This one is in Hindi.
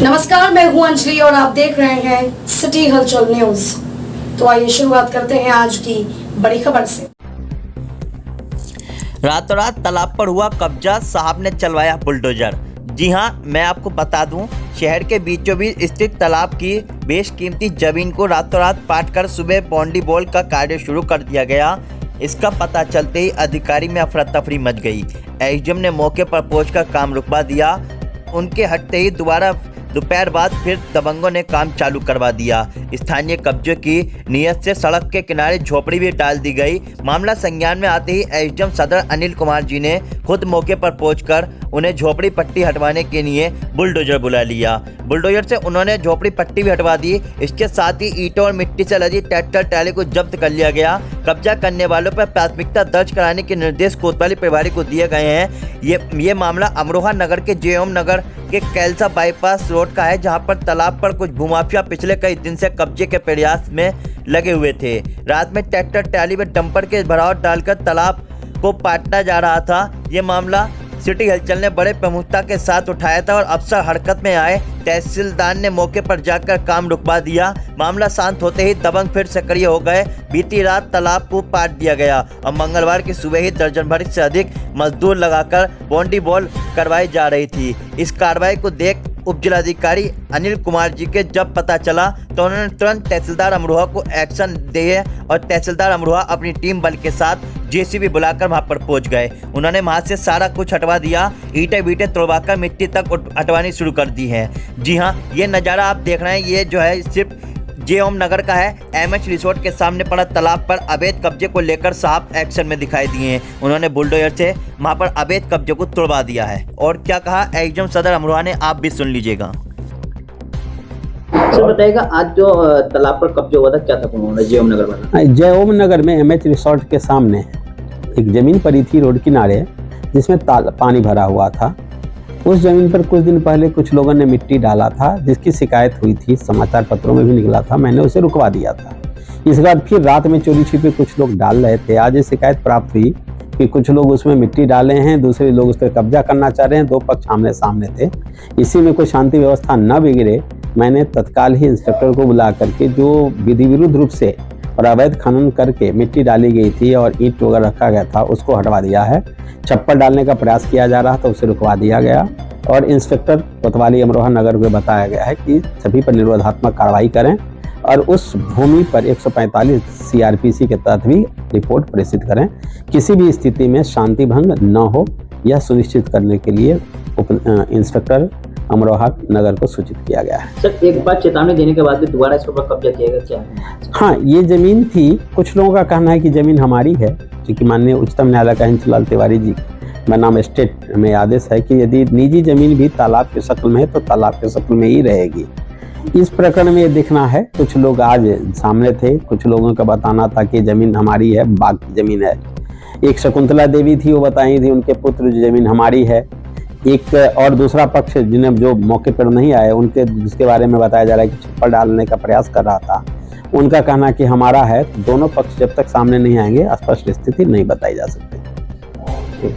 नमस्कार, मैं हूं अंजलि और आप देख रहे हैं सिटी हलचल न्यूज। तो आइए शुरुआत करते हैं आज की बड़ी खबर से। रातों रात तालाब पर हुआ कब्जा, साहब ने चलवाया बुलडोजर। जी हां, मैं आपको बता दूं, शहर के बीचों बीच स्थित तालाब की बेशकीमती जमीन को रातों रात पाट कर सुबह बाउंड्री वॉल का कार्य शुरू कर दिया गया। इसका पता चलते ही अधिकारी में अफरा तफरी मच गई। एसडीएम ने मौके पर पहुंचकर काम रुकवा दिया। उनके हटते ही दोपहर बाद फिर दबंगों ने काम चालू करवा दिया। स्थानीय कब्जे की नियत से सड़क के किनारे झोपड़ी भी डाल दी गई। मामला संज्ञान में आते ही एसडीएम सदर अनिल कुमार जी ने खुद मौके पर पहुंचकर उन्हें झोपड़ी पट्टी हटवाने के लिए बुलडोजर बुला लिया। बुलडोजर से उन्होंने झोपड़ी पट्टी भी हटवा दी। इसके साथ ही ईंटों और मिट्टी से लदी ट्रैक्टर ट्राली को जब्त कर लिया गया। कब्जा करने वालों पर प्राथमिकता दर्ज कराने के निर्देश कोतवाली प्रभारी को दिए गए हैं। ये मामला अमरोहा नगर के जेएम नगर के कैलसा बाईपास रोड का है, जहां पर तालाब पर कुछ भूमाफिया पिछले कई दिन से कब्जे के प्रयास में लगे हुए थे। रात में ट्रैक्टर ट्राली में डंपर के भराव डालकर तालाब को पाटना जा रहा था। ये मामला सिटी हलचल ने बड़े प्रमुखता के साथ उठाया था और अफसर हरकत में आए। तहसीलदार ने मौके पर जाकर काम रुकवा दिया। मामला शांत होते ही दबंग फिर सक्रिय हो गए। बीती रात तालाब को पाट दिया गया और मंगलवार की सुबह ही दर्जन भर से अधिक मजदूर लगाकर बाउंड्री वॉल करवाई जा रही थी। इस कार्रवाई को देख उपजिलाधिकारी अनिल कुमार जी के जब पता चला तो उन्होंने तुरंत तहसीलदार अमरोहा को एक्शन दिए और तहसीलदार अमरोहा अपनी टीम बल के साथ जेसीबी बुलाकर वहां पर पहुंच गए। उन्होंने वहां से सारा कुछ हटवा दिया। ईंटें बीटे तोड़वाकर मिट्टी तक हटवानी शुरू कर दी है। जी हां, ये नज़ारा आप देख रहे हैं, ये जो है सिर्फ जेएम नगर का है। एमएच रिसोर्ट के सामने पड़ा तालाब पर अवैध कब्जे को लेकर साहब एक्शन में दिखाई दिए हैं। उन्होंने बुलडोजर से वहां पर अवैध कब्जे को तोड़वा दिया है। और क्या कहा एसडीएम सदर अमरोहा ने, आप भी सुन लीजिएगा। सर बताइएगा, आज जो तालाब पर कब्जा हुआ था क्या था जेएम नगर वाला? जेएम नगर में एमएच रिसोर्ट के सामने एक जमीन पड़ी थी रोड किनारे, जिसमें पानी भरा हुआ था। उस जमीन पर कुछ दिन पहले कुछ लोगों ने मिट्टी डाला था, जिसकी शिकायत हुई थी, समाचार पत्रों में भी निकला था। मैंने उसे रुकवा दिया था। इसके बाद फिर रात में चोरी छिपे कुछ लोग डाल रहे थे। आज ये शिकायत प्राप्त हुई कि कुछ लोग उसमें मिट्टी डाले हैं, दूसरे लोग उस पर कब्जा करना चाह रहे हैं। दो पक्ष आमने सामने थे। इसी में कोई शांति व्यवस्था न बिगड़े, मैंने तत्काल ही इंस्पेक्टर को बुला करके जो विधि विरुद्ध रूप से और अवैध खनन करके मिट्टी डाली गई थी और ईंट वगैरह रखा गया था, उसको हटवा दिया है। छप्पर डालने का प्रयास किया जा रहा था, उसे रुकवा दिया गया। और इंस्पेक्टर कोतवाली अमरोहा नगर को बताया गया है कि सभी पर निरोधात्मक कार्रवाई करें और उस भूमि पर 145 सीआरपीसी के तहत भी रिपोर्ट प्रेषित करें। किसी भी स्थिति में शांति भंग न हो, यह सुनिश्चित करने के लिए इंस्पेक्टर अमरोहा नगर को सूचित किया गया है। सर, एक बार चेतावनी देने के बाद भी दोबारा इसके ऊपर कब्जा किया गया क्या? हाँ, ये जमीन थी। कुछ लोगों का कहना है कि जमीन हमारी है, क्योंकि माननीय उच्चतम न्यायालय का हिंसलाल तिवारी जी बनाम स्टेट में आदेश है कि यदि निजी जमीन भी तालाब की शक्ल में है तो तालाब की शक्ल में ही रहेगी। इस प्रकरण में ये देखना है, कुछ लोग आज सामने थे, कुछ लोगों का बताना था कि जमीन हमारी है, बाग की जमीन है। एक शकुंतला देवी थी, वो बताई थी उनके पुत्र जमीन हमारी है। एक और दूसरा पक्ष जिन्हें जो मौके पर नहीं आए, उनके जिसके बारे में बताया जा रहा है कि छप्पर डालने का प्रयास कर रहा था, उनका कहना कि हमारा है। दोनों पक्ष जब तक सामने नहीं आएंगे स्पष्ट स्थिति नहीं बताई जा सकती।